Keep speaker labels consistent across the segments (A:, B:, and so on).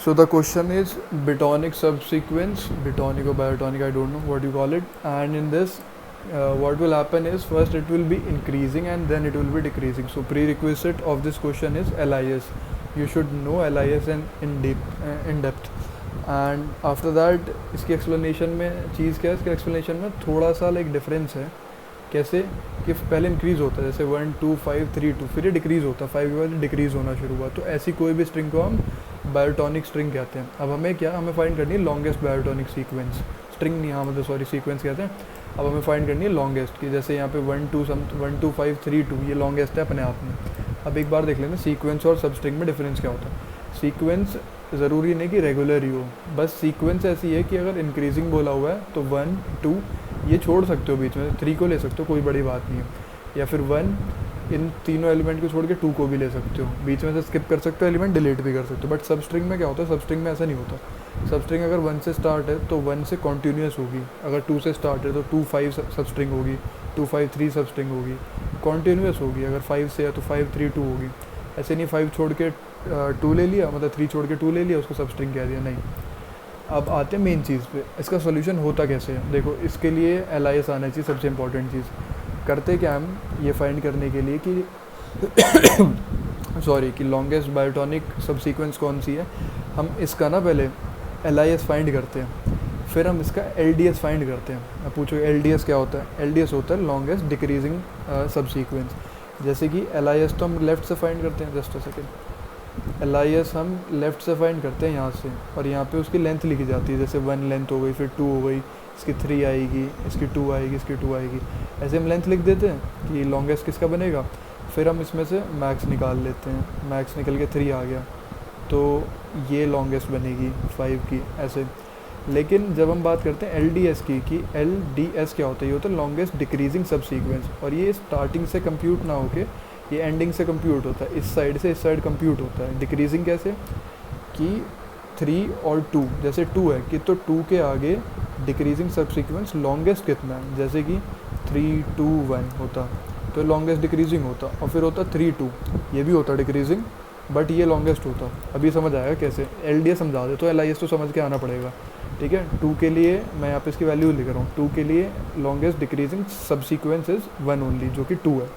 A: So the question is Betonic subsequence, Betonic or Biotonic, I don't know what you call it. And in this, what will happen is first it will be increasing and then it will be decreasing. So prerequisite of this question is LIS. You should know LIS in depth. And after that इसकी explanation में चीज़ क्या है, इसके explanation में थोड़ा सा like difference है. कैसे कि पहले इंक्रीज़ होता है जैसे 1 2 5 3 2, फिर ये डिक्रीज़ होता है 5 के बाद डिक्रीज़ होना शुरू हुआ. तो ऐसी कोई भी स्ट्रिंग को हम बायोटॉनिक स्ट्रिंग कहते हैं. अब हमें फाइंड करनी है लॉन्गेस्ट बायोटॉनिक सीक्वेंस. स्ट्रिंग नहीं, हाँ मतलब सॉरी सीक्वेंस कहते हैं. अब हमें फाइंड करनी है लॉन्गेस्ट की. जैसे यहाँ पे 1 2 5 3 2 ये लॉन्गेस्ट है अपने आप में. अब एक बार देख लेना सीक्वेंस और सब स्ट्रिंग में डिफरेंस क्या होता है. सीक्वेंस ज़रूरी नहीं कि रेगुलर ही हो, बस सीक्वेंस ऐसी है कि अगर इंक्रीजिंग बोला हुआ है तो 1 2 ये छोड़ सकते हो, बीच में 3 को ले सकते हो, कोई बड़ी बात नहीं है. या फिर 1 इन तीनों एलिमेंट को छोड़ के 2 को भी ले सकते हो, बीच में से स्किप कर सकते हो, एलिमेंट डिलीट भी कर सकते हो. बट सब स्ट्रिंग में क्या होता है, सब स्ट्रिंग में ऐसा नहीं होता. सब स्ट्रिंग अगर 1 से स्टार्ट है तो 1 से कॉन्टीन्यूस होगी. अगर 2 से स्टार्ट है तो 2 5 सब स्ट्रिंग होगी, 2 5 3 सब स्ट्रिंग होगी, कॉन्टीन्यूस होगी. अगर 5 से है तो 5 3 2 होगी. ऐसे नहीं 5 छोड़ के 2 ले लिया, मतलब 3 छोड़ के 2 ले लिया, उसको सब स्ट्रिंग कह दिया, नहीं. अब आते हैं मेन चीज़ पे, इसका सोल्यूशन होता कैसे है. देखो इसके लिए LIS आना चाहिए, सबसे इंपॉर्टेंट चीज़. करते क्या हम ये फाइंड करने के लिए कि सॉरी कि लॉन्गेस्ट बायोटॉनिक सब सीक्वेंस कौन सी है, हम इसका ना पहले LIS फाइंड करते हैं, फिर हम इसका LDS फाइंड करते हैं. अब पूछो LDS क्या होता है. LDS होता है लॉन्गेस्ट डिक्रीजिंग सब सीक्वेंस. जैसे कि LIS तो हम लेफ़्ट से फाइंड करते हैं, जस्ट अ सेकेंड. LIS हम लेफ़्ट से फाइंड करते हैं यहाँ से, और यहाँ पे उसकी लेंथ लिखी जाती है. जैसे 1 लेंथ हो गई, फिर 2 हो गई, इसकी 3 आएगी, इसकी 2 आएगी, इसकी 2 आएगी. ऐसे हम लेंथ लिख देते हैं कि लॉन्गेस्ट किसका बनेगा. फिर हम इसमें से मैक्स निकाल लेते हैं, मैक्स निकल के 3 आ गया, तो ये लॉन्गेस्ट बनेगी 5 की, ऐसे. लेकिन जब हम बात करते हैं LDS की, कि LDS क्या होता है, ये होता है लॉन्गेस्ट डिक्रीजिंग सब सीक्वेंस. और ये स्टार्टिंग से कंप्यूट ना होके ये एंडिंग से कंप्यूट होता है, इस साइड से इस साइड कंप्यूट होता है. डिक्रीजिंग कैसे कि 3 और 2, जैसे 2 है कि तो 2 के आगे डिक्रीजिंग सब सीक्वेंस लॉन्गेस्ट कितना है, जैसे कि 3 2 1 होता, तो लॉन्गेस्ट डिक्रीजिंग होता. और फिर होता 3 2, ये भी होता डिक्रीजिंग, बट ये लॉन्गेस्ट होता. अभी समझ आएगा कैसे. LDS समझा दे तो LIS तो समझ के आना पड़ेगा, ठीक है. 2 के लिए मैं यहाँ पे इसकी वैल्यू लिख रहा हूँ. 2 के लिए लॉन्गेस्ट डिक्रीजिंग सब सीक्वेंस इज 1 ओनली, जो कि 2 है.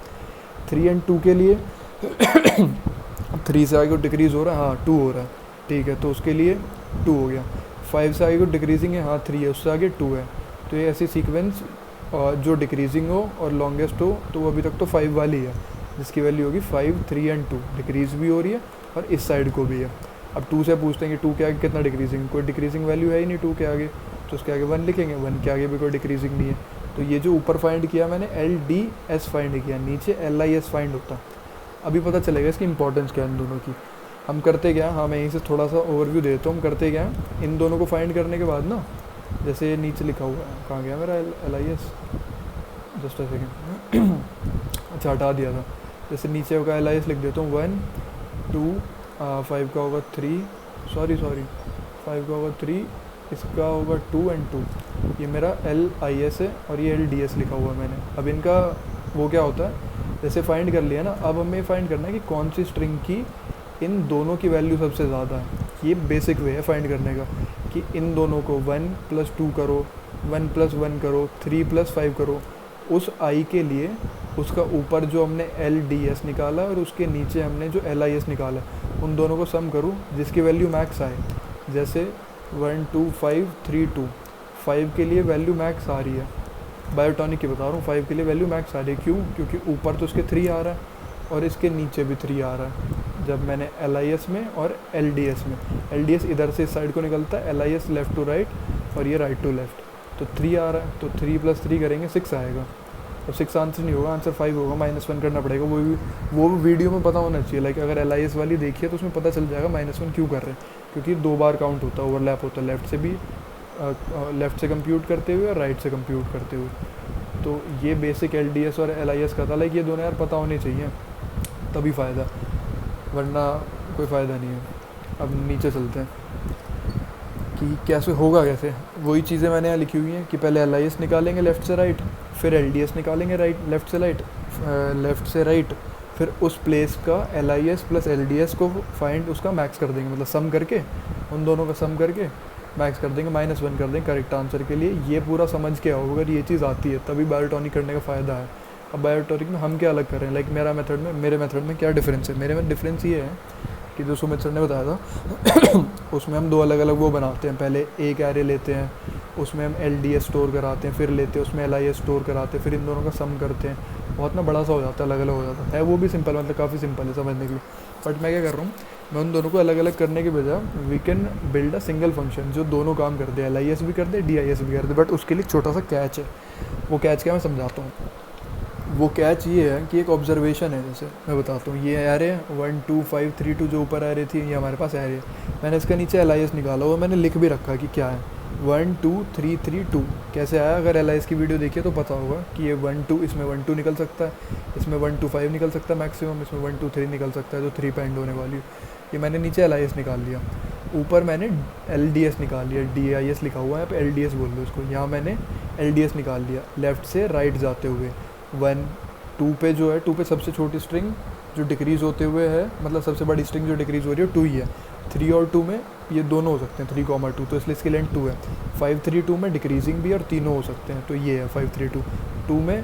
A: 3 एंड 2 के लिए 3 से आगे डिक्रीज़ हो रहा है, हाँ 2 हो रहा है, ठीक है, तो उसके लिए 2 हो गया. 5 से आगे डिक्रीजिंग है, हाँ 3 है, उससे आगे 2 है. तो ये ऐसी सीक्वेंस जो डिक्रीजिंग हो और लॉन्गेस्ट हो, तो वो अभी तक तो 5 वाली है, जिसकी वैल्यू होगी 5 3 एंड 2. डिक्रीज़ भी हो रही है और इस साइड को भी है. अब 2 से पूछते हैं कि 2 के आगे कितना डिक्रीजिंग, कोई डिक्रीजिंग वैल्यू है ही नहीं 2 के आगे, तो उसके आगे 1 लिखेंगे. 1 के आगे भी कोई डिक्रीजिंग नहीं है. तो ये जो ऊपर फाइंड किया मैंने LDS फाइंड किया, नीचे LIS फाइंड होता. अभी पता चलेगा इसकी इंपॉर्टेंस क्या है इन दोनों की. हम करते क्या, हाँ मैं यहीं से थोड़ा सा ओवरव्यू देता हूँ. हम करते क्या है, इन दोनों को फाइंड करने के बाद ना, जैसे ये नीचे लिखा हुआ है, कहाँ गया मेरा LIS, जस्ट अ सेकेंड, अच्छा हटा दिया था. जैसे नीचे होगा LIS लिख देता हूँ 1 2 5 का होगा 3, सॉरी 5 का होगा 3, इसका होगा 2 एंड 2. ये मेरा LIS है और ये LDS लिखा हुआ है मैंने. अब इनका वो क्या होता है, जैसे फाइंड कर लिया ना, अब हमें फाइंड करना है कि कौन सी स्ट्रिंग की इन दोनों की वैल्यू सबसे ज़्यादा है. ये बेसिक वे है फाइंड करने का, कि इन दोनों को 1 + 2 करो, 1 + 1 करो, 3 + 5 करो. उस I के लिए उसका ऊपर जो हमने LDS निकाला और उसके नीचे हमने जो LIS निकाला, उन दोनों को सम करूँ जिसकी वैल्यू मैक्स आए. जैसे 1 2 5 3 2, 5 के लिए वैल्यू मैक्स आ रही है, बायोटॉनिक की बता रहा हूँ. 5 के लिए वैल्यू मैक्स आ रही है, क्यों, क्योंकि ऊपर तो उसके 3 आ रहा है और इसके नीचे भी 3 आ रहा है. जब मैंने LIS में और LDS में, LDS इधर से इस साइड को निकलता है, LIS लेफ़्ट टू राइट और ये राइट टू लेफ़्ट, तो 3 आ रहा है, तो 3 + 3 करेंगे 6 आएगा. तो 6 आंसर नहीं होगा, आंसर 5 होगा, -1 करना पड़ेगा. वो भी वीडियो में पता होना चाहिए. लाइक अगर LIS वाली देखिए तो उसमें पता चल जाएगा -1 क्यों कर रहे हैं, क्योंकि 2 बार काउंट होता है, ओवरलैप होता है, लेफ़्ट से भी लेफ़्ट से कंप्यूट करते हुए और राइट से कंप्यूट करते हुए. तो ये बेसिक LDS और LIS का था. लाइक ये दोनों यार पता होने चाहिए, तभी फ़ायदा, वरना कोई फ़ायदा नहीं है. अब नीचे चलते हैं कि कैसे होगा, कैसे. वही चीज़ें मैंने यहाँ लिखी हुई हैं कि पहले LIS निकालेंगे लेफ़्ट से राइट, फिर LDS निकालेंगे लेफ़्ट से राइट, फिर उस प्लेस का LIS प्लस LDS को फाइंड उसका मैक्स कर देंगे, मतलब सम करके उन दोनों का सम करके मैक्स कर देंगे, -1 कर देंगे करेक्ट आंसर के लिए। ये पूरा समझ के आओ, अगर ये चीज़ आती है तभी बायोटॉनिक करने का फ़ायदा है। अब बायोटॉनिक में हम क्या अलग कर रहे हैं, लाइक मेरे मेथड में क्या डिफरेंस है, मेरे में डिफरेंस ये है कि जो सुमित सर ने बताया था उसमें हम 2 अलग अलग वो बनाते हैं। पहले एक एरे लेते हैं, उसमें हम LDS स्टोर कराते हैं, फिर लेते हैं उसमें LIS स्टोर कराते हैं, फिर इन दोनों का सम करते हैं। बहुत ना बड़ा सा हो जाता है, अलग अलग हो जाता है। वो भी सिंपल, मतलब काफ़ी सिंपल है समझने के लिए। बट मैं क्या कर रहा हूँ, मैं उन दोनों को अलग अलग करने के बजाय we can build a single function जो दोनों काम कर दे, LIS भी कर दे, DIS भी कर दे। बट उसके लिए छोटा सा कैच है। वो कैच क्या मैं समझाता हूँ। वो कैच ये है कि एक ऑब्जर्वेशन है, जैसे मैं बताता हूँ, ये एरे 1 2 5 3 2 जो ऊपर एरे थी, ये हमारे पास एरे है। मैंने इसका नीचे LIS निकाला, वो मैंने लिख भी रखा कि क्या है 1 2 3 3 2 कैसे आया। अगर LIS की वीडियो देखिए तो पता होगा कि ये 1 2, इसमें 1 2 निकल सकता है, इसमें 1 2 5 निकल सकता है मैक्सिमम, इसमें 1 2 3 निकल सकता है, तो 3 पे एंड होने वाली है। ये मैंने नीचे LIS निकाल लिया, ऊपर मैंने LDS निकाल लिया, DIS लिखा हुआ है, यहाँ पे LDS बोल दो इसको। यहाँ मैंने LDS निकाल लिया लेफ़्ट से राइट जाते हुए। 1 2 पे जो है, 2 पे सबसे छोटी स्ट्रिंग जो डिक्रीज़ होते हुए है, मतलब सबसे बड़ी स्ट्रिंग जो डिक्रीज़ हो रही है 2 ही है। 3 और 2 में ये दोनों हो सकते हैं, 3, 2, तो इसलिए इसकी लेंथ 2 है। 5 3 2 में डिक्रीजिंग भी और तीनों हो सकते हैं, तो ये है 5 3 2। 2 में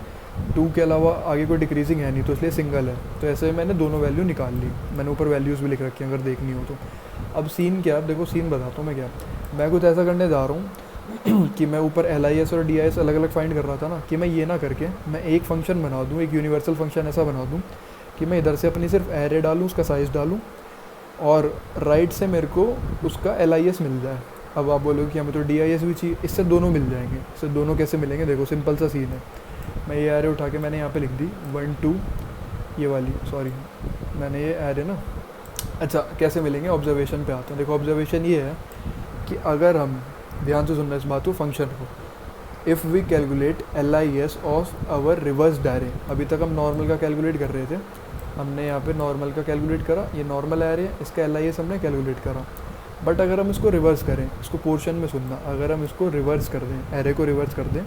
A: 2 के अलावा आगे कोई डिक्रीजिंग है नहीं, तो इसलिए सिंगल है। तो ऐसे मैंने दोनों वैल्यू निकाल ली। मैंने ऊपर वैल्यूज़ भी लिख रखी हैं अगर देखनी हो तो। अब सीन क्या है, देखो सीन बताता हूँ मैं क्या। मैं कुछ ऐसा करने जा रहा हूँ कि मैं ऊपर LIS और DIS अलग अलग फाइंड कर रहा था ना, कि मैं ये ना करके मैं एक फ़ंक्शन बना दूँ, एक यूनिवर्सल फंक्शन ऐसा बना दूँ कि मैं इधर से अपनी सिर्फ एरे डालूँ, उसका साइज़ डालूँ, और राइट से मेरे को उसका LIS मिल जाए। अब आप बोलोगे कि हमें तो DIS भी चाहिए, इससे दोनों मिल जाएंगे। इससे दोनों कैसे मिलेंगे, देखो सिंपल सा सीन है। मैं ये एरे उठा के मैंने यहाँ पे लिख दी 1 2, ये वाली, सॉरी मैंने ये एरे ना, अच्छा कैसे मिलेंगे, ऑब्जर्वेशन पे आते हैं। देखो ऑब्जर्वेशन ये है कि अगर हम ध्यान से सुनना इस बात को, फंक्शन को, if we calculate LIS of our reverse array. अभी तक हम नॉर्मल का कैलकुलेट कर रहे थे, हमने यहाँ पे नॉर्मल का कैलकुलेट करा, ये नॉर्मल एरे है, इसका LIS हमने कैलकुलेट करा। बट अगर हम इसको रिवर्स करें, इसको पोर्शन में सुनना, अगर हम इसको रिवर्स कर दें, एरे को रिवर्स कर दें,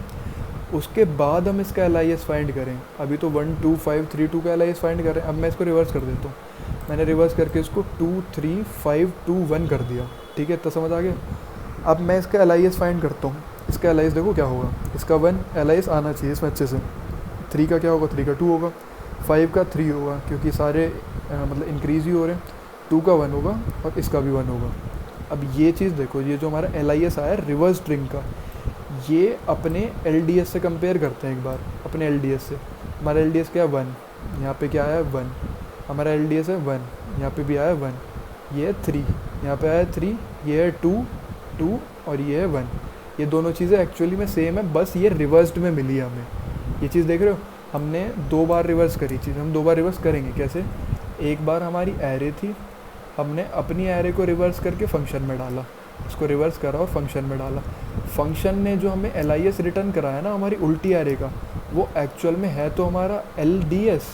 A: उसके बाद हम इसका LIS फाइंड करें। अभी तो 1 2 5 3 2 का LIS फाइंड करें, अब मैं इसको रिवर्स कर देता हूँ। मैंने रिवर्स करके इसको 2 3 5 2 1 कर दिया, ठीक है, इतना समझ आ गया। अब मैं इसका LIS फाइंड करता हूँ। इसका LIS देखो क्या होगा, इसका 1 LIS आना चाहिए इसमें अच्छे से। 3 का क्या होगा, 3 का 2 होगा, 5 का 3 होगा क्योंकि सारे मतलब इंक्रीज़ ही हो रहे हैं, 2 का 1 होगा और इसका भी 1 होगा। अब ये चीज़ देखो, ये जो हमारा LIS आया रिवर्स स्ट्रिंग का, ये अपने LDS से कंपेयर करते हैं एक बार, अपने LDS से। हमारा LDS क्या है 1, यहाँ पे क्या आया 1, हमारा LDS है 1, यहाँ पे भी आया 1, ये है 3, यहाँ पे आया 3, ये है 2 2 और ये है 1। ये दोनों चीज़ें एक्चुअली में सेम है, बस ये रिवर्स्ड में मिली है हमें। ये चीज़ देख रहे हो, हमने 2 बार रिवर्स करी चीज़, हम 2 बार रिवर्स करेंगे कैसे। एक बार हमारी एरे थी, हमने अपनी एरे को रिवर्स करके फंक्शन में डाला, इसको रिवर्स करा और फंक्शन में डाला। फंक्शन ने जो हमें LIS रिटर्न कराया ना हमारी उल्टी एरे का, वो एक्चुअल में है तो हमारा LDS,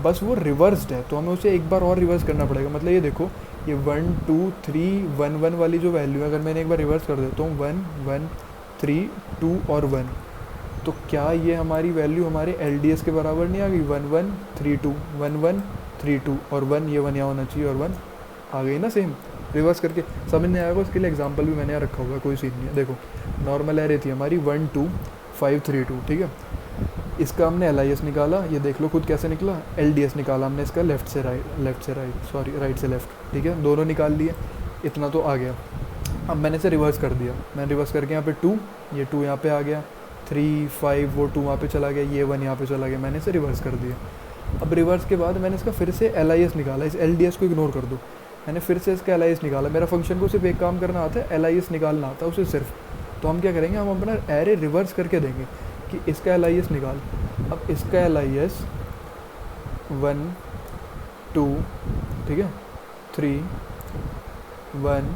A: बस वो रिवर्स्ड है, तो हमें उसे एक बार और रिवर्स करना पड़ेगा। मतलब ये देखो, ये 1 2 3 1 1 वाली जो वैल्यू है, अगर मैंने एक बार रिवर्स कर देता हूँ 1 1 3 2 और 1, तो क्या ये हमारी वैल्यू हमारे LDS के बराबर नहीं आ गई। 1 1 3 2 1 1 3 2 और 1, ये 1 यहाँ होना चाहिए और 1 आ गई ना सेम। रिवर्स करके समझ नहीं आएगा, उसके लिए एग्जांपल भी मैंने यहाँ रखा हुआ है, कोई सीन नहीं है। देखो नॉर्मल एरे थी हमारी 1 2 5 3 2, ठीक है, इसका हमने LIS निकाला, ये देख लो खुद कैसे निकला। LDS निकाला हमने इसका लेफ़्ट से राइट, सॉरी राइट से लेफ़्ट, ठीक है, दोनों निकाल लिए, इतना तो आ गया। अब मैंने इसे रिवर्स कर दिया, मैंने रिवर्स करके यहाँ पे 2, ये 2 यहाँ पे आ गया, 3 5 वो 2 वहाँ पे चला गया, ये 1 यहाँ पे चला गया, मैंने इसे रिवर्स कर दिया। अब रिवर्स के बाद मैंने इसका फिर से LIS निकाला, इस LDS को इग्नोर कर दो, मैंने फिर से इसका LIS निकाला। मेरा फंक्शन को सिर्फ एक काम करना आता है, LIS निकालना आता है उसे सिर्फ। तो हम क्या करेंगे, हम अपना एरे रिवर्स करके देंगे कि इसका LIS निकाल। अब इसका LIS 1 2, ठीक है, 3 1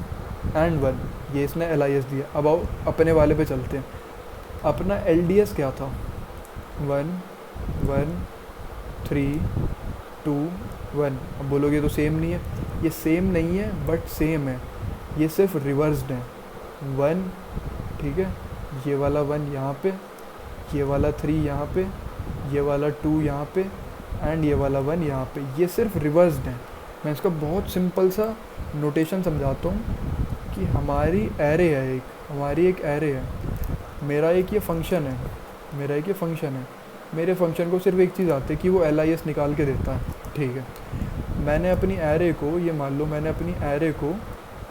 A: एंड 1, ये इसने LIS दिया। अब आओ अपने वाले पे चलते हैं। अपना LDS क्या था, 1 1 3 2 1। अब बोलोगे तो सेम नहीं है, ये सेम नहीं है बट सेम है, ये सिर्फ रिवर्स्ड है। 1, ठीक है, ये वाला 1 यहाँ पे, ये वाला 3 यहाँ पे, ये वाला 2 यहाँ पे, एंड ये वाला 1 यहाँ पे, ये सिर्फ रिवर्स्ड है। मैं इसका बहुत सिंपल सा नोटेशन समझाता हूँ कि हमारी एरे है एक, हमारी एक एरे है, मेरा एक ये फंक्शन है, मेरा एक ये फंक्शन है, मेरे फंक्शन को सिर्फ एक चीज़ आती है कि वो LIS निकाल के देता है, ठीक है। मैंने अपनी एरे को, ये मान लो मैंने अपनी एरे को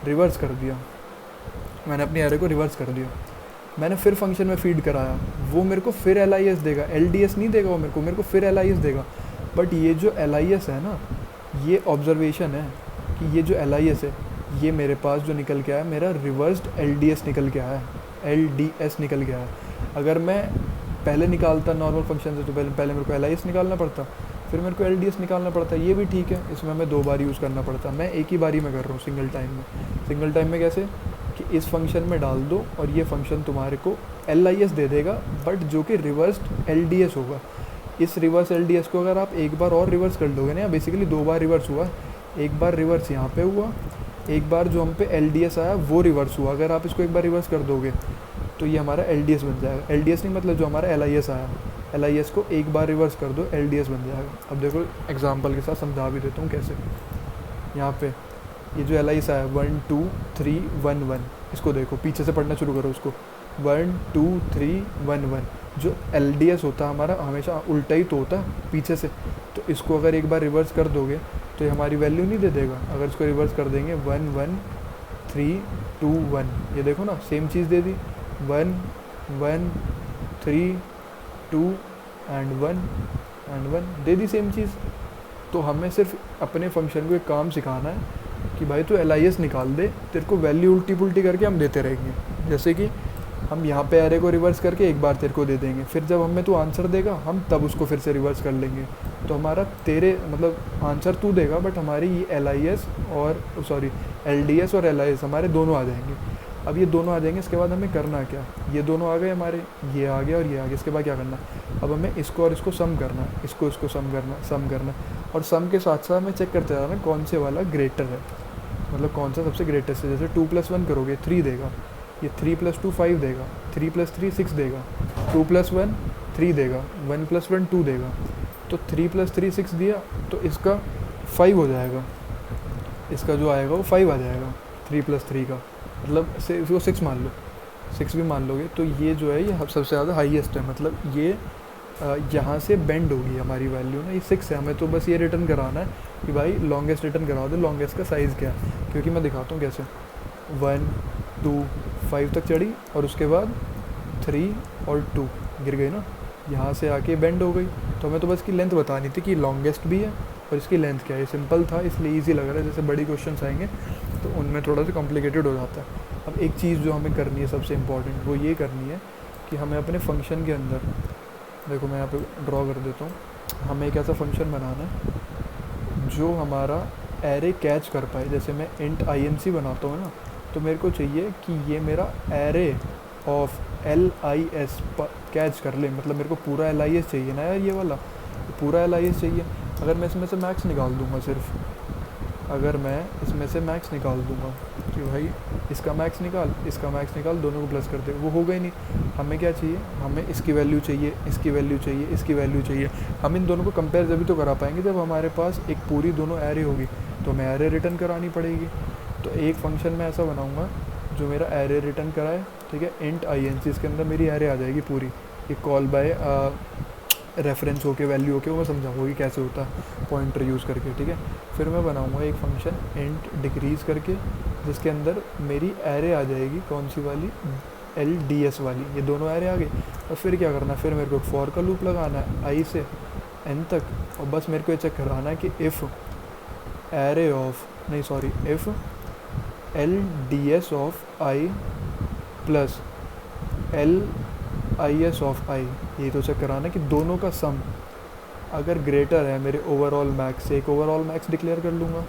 A: रिवर्स कर दिया, मैंने अपनी एरे को रिवर्स कर दिया, मैंने फिर फंक्शन में फीड कराया, वो मेरे को फिर LIS देगा, LDS नहीं देगा वो मेरे को फिर LIS देगा। बट ये जो LIS है ना, ये ऑब्जर्वेशन है कि ये जो LIS है, ये मेरे पास जो निकल के आया, मेरा रिवर्स्ड LDS निकल के आया है, LDS निकल के आया है। अगर मैं पहले निकालता नॉर्मल फंक्शन से तो पहले मेरे को LIS निकालना पड़ता, फिर मेरे को LDS निकालना पड़ता। ये भी ठीक है, इसमें मैं 2 बार यूज़ करना पड़ता, मैं एक ही बारी में कर रहा हूँ सिंगल टाइम में। सिंगल टाइम में कैसे कि इस फंक्शन में डाल दो और ये फंक्शन तुम्हारे को LIS दे देगा, बट जो कि रिवर्स्ड LDS होगा। इस रिवर्स LDS को अगर आप एक बार और रिवर्स कर लोगे ना, बेसिकली 2 बार रिवर्स हुआ, एक बार रिवर्स यहाँ पे हुआ, एक बार जो हम पे LDS आया वो रिवर्स हुआ। अगर आप इसको एक बार रिवर्स कर दोगे तो ये हमारा LDS बन जाएगा। LDS नहीं मतलब जो हमारा LIS आया, LIS को एक बार रिवर्स कर दो, LDS बन जाएगा। अब देखो एग्जांपल के साथ समझा भी देता हूँ कैसे। यहाँ पे ये जो LIS आया 1 2 3 1 1, इसको देखो, पीछे से पढ़ना शुरू करो उसको, 1 2 3 1 1। जो LDS होता है हमारा हमेशा उल्टा ही तो होता है पीछे से, तो इसको अगर एक बार रिवर्स कर दोगे तो ये हमारी वैल्यू नहीं दे देगा। अगर इसको रिवर्स कर देंगे 1 1 3 2 1, ये देखो ना सेम चीज़ दे दी, 1 1 3 2 एंड 1 दे दी सेम चीज़। तो हमें सिर्फ अपने फंक्शन को एक काम सिखाना है कि भाई तू LIS निकाल दे, तेरे को वैल्यू उल्टी पुल्टी करके हम देते रहेंगे। जैसे कि हम यहाँ पे एरे को रिवर्स करके एक बार तेरे को दे देंगे, फिर जब हमें तू आंसर देगा हम तब उसको फिर से रिवर्स कर लेंगे। तो हमारा तेरे मतलब आंसर तू देगा, बट हमारी ये LIS और LDS और LIS हमारे दोनों आ जाएंगे। अब ये दोनों आ जाएंगे, इसके बाद हमें करना क्या, ये दोनों आ गए हमारे, ये आ गया और ये आ गया, इसके बाद क्या करना, अब हमें इसको और इसको सम करना, इसको सम करना, और सम के साथ साथ हमें चेक करते रहना कौन से वाला ग्रेटर है, मतलब कौन सा सबसे ग्रेटेस्ट है। जैसे 2 + 1 करोगे 3 देगा, ये 3 + 2 5 देगा, 3 + 3 6 देगा, 2 + 1 3 देगा, 1 + 1 2 देगा। तो 3 + 3 6 दिया, तो इसका 5 हो जाएगा, इसका जो आएगा वो 5 आ जाएगा 3 + 3 का, मतलब से इसको 6 मान लो, 6 भी मान लोगे तो ये जो है ये सबसे ज़्यादा हाईएस्ट है। मतलब ये यहाँ से बेंड होगी हमारी वैल्यू ना, ये 6 है। हमें तो बस ये रिटर्न कराना है कि भाई लॉन्गेस्ट रिटर्न करा दो, लॉन्गेस्ट का साइज़ क्या है। क्योंकि मैं दिखाता हूँ कैसे, 1 2 5 तक चढ़ी और उसके बाद 3 और 2 गिर गई ना, यहाँ से आके बेंड हो गई। तो हमें तो बस की लेंथ बतानी थी कि लॉन्गेस्ट भी है और इसकी लेंथ क्या है। ये सिंपल था इसलिए ईजी लग रहा है। जैसे बड़ी क्वेश्चंस आएंगे तो उनमें थोड़ा सा कॉम्प्लिकेटेड हो जाता है। अब एक चीज़ जो हमें करनी है सबसे इम्पॉर्टेंट, वो ये करनी है कि हमें अपने फंक्शन के अंदर, देखो मैं यहाँ पे ड्रॉ कर देता हूँ, हमें एक ऐसा फंक्शन बनाना है जो हमारा एरे कैच कर पाए। जैसे मैं इंट INC बनाता हूँ ना, तो मेरे को चाहिए कि ये मेरा एरे ऑफ LIS कैच कर ले, मतलब मेरे को पूरा LIS चाहिए ना यार, ये वाला पूरा LIS चाहिए। अगर मैं इसमें से मैक्स निकाल दूंगा, सिर्फ अगर मैं इसमें से मैक्स निकाल दूंगा कि भाई इसका मैक्स निकाल, इसका मैक्स निकाल, दोनों को प्लस कर दे, वो होगा ही नहीं। हमें क्या चाहिए, हमें इसकी वैल्यू चाहिए, इसकी वैल्यू चाहिए, इसकी वैल्यू चाहिए। हम इन दोनों को कंपेयर जब भी तो करा पाएंगे जब हमारे पास एक पूरी दोनों एरे होगी, तो हमें एरे रिटर्न करानी पड़ेगी। तो एक फंक्शन में ऐसा बनाऊँगा जो मेरा एरे रिटर्न कराए, ठीक है। इंट INC, इसके अंदर मेरी एरे आ जाएगी पूरी, ये कॉल बाय रेफरेंस होके वैल्यू होके, वो मैं समझाऊंगा कि कैसे होता है पॉइंटर यूज़ करके, ठीक है। फिर मैं बनाऊंगा एक फंक्शन इंट डिक्रीज़ करके, जिसके अंदर मेरी एरे आ जाएगी कौन सी वाली, LDS वाली। ये दोनों एरे आ गए। और फिर क्या करना है, फिर मेरे को फॉर का लूप लगाना है I से N तक, और बस मेरे को ये चेक कराना है कि if array of if LDS of I plus LIS of I, ये तो चेक कराना है कि दोनों का सम अगर ग्रेटर है मेरे ओवरऑल मैक्स से। एक ओवरऑल मैक्स डिक्लेयर कर लूँगा,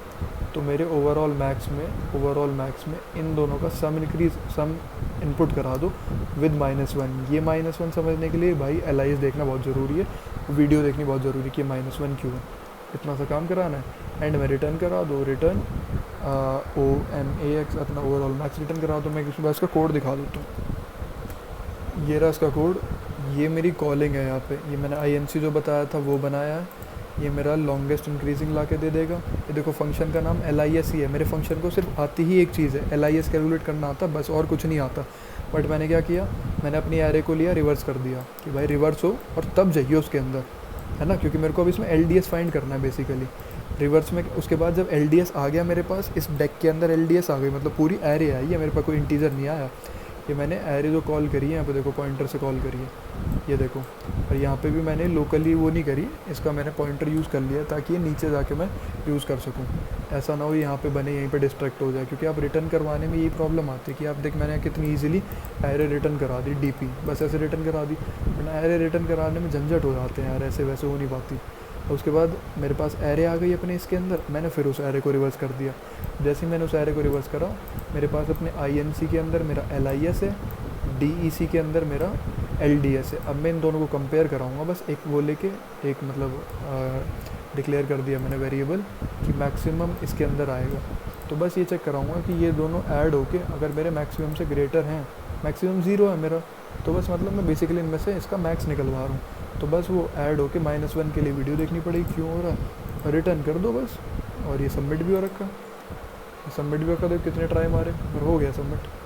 A: तो मेरे ओवरऑल मैक्स में इन दोनों का सम इनपुट करा दो विद -1। ये -1 समझने के लिए भाई LIS देखना बहुत ज़रूरी है, वीडियो देखनी बहुत ज़रूरी है कि -1 क्यों है। इतना सा काम कराना है। एंड में रिटर्न करा दो, रिटर्न OMAX, अपना ओवरऑल मैक्स रिटर्न करा दो। मैं इसका इसका कोड दिखा देता हूँ। ये रहा इसका कोड, ये मेरी कॉलिंग है यहाँ पे, ये मैंने INC जो बताया था वो बनाया है। ये मेरा लॉन्गेस्ट इंक्रीजिंग ला के दे देगा। ये देखो फंक्शन का नाम LIS ही है, मेरे फंक्शन को सिर्फ आती ही एक चीज़ है, LIS कैलकुलेट करना आता, बस और कुछ नहीं आता। बट मैंने क्या किया, मैंने अपनी एरे को लिया, रिवर्स कर दिया कि भाई रिवर्स हो और तब जाइए उसके अंदर, है ना, क्योंकि मेरे को अब इसमें LDS फाइंड करना है बेसिकली। रिवर्स में उसके बाद जब LDS आ गया मेरे पास, इस डेक के अंदर LDS आ गई, मतलब पूरी एरे आई है, मेरे पास कोई इंटीजर नहीं आया। ये मैंने एरे जो कॉल करी है यहाँ पे देखो, पॉइंटर से कॉल करी है, ये देखो। और यहाँ पे भी मैंने लोकली वो नहीं करी, इसका मैंने पॉइंटर यूज़ कर लिया ताकि ये नीचे जाके मैं यूज़ कर सकूँ। ऐसा ना हो यहाँ पे बने यहीं पे डिस्ट्रैक्ट हो जाए, क्योंकि आप रिटर्न करवाने में यही प्रॉब्लम आती है कि आप देख मैंने कितनी ईजिली एरे रिटर्न करा दी, DP बस ऐसे रिटर्न करा दी, वरना एरे रिटर्न कराने में झंझट हो जाते हैं यार, ऐसे वैसे हो नहीं पाती। और उसके बाद मेरे पास एरे आ गई अपने इसके अंदर, मैंने फिर उस एरे को रिवर्स कर दिया। जैसे ही मैंने उस एरे को रिवर्स करा, मेरे पास अपने INC के अंदर मेरा LIS है, DEC के अंदर मेरा LDS है। अब मैं इन दोनों को कंपेयर कराऊंगा, बस एक वो लेके एक मतलब डिक्लेयर कर दिया मैंने वेरिएबल कि मैक्सिमम इसके अंदर आएगा। तो बस ये चेक कराऊंगा कि ये दोनों ऐड होके अगर मेरे मैक्सिमम से ग्रेटर हैं, मैक्सिमम 0 है मेरा, तो बस मतलब मैं बेसिकली इनमें से इसका मैक्स निकलवा रहा हूँ। तो बस वो ऐड होके -1 के लिए वीडियो देखनी पड़ेगी क्यों हो रहा है, रिटर्न कर दो बस। और ये सबमिट भी हो रखा, सबमिट भी कर दो, कितने ट्राई मारे और हो गया सबमिट।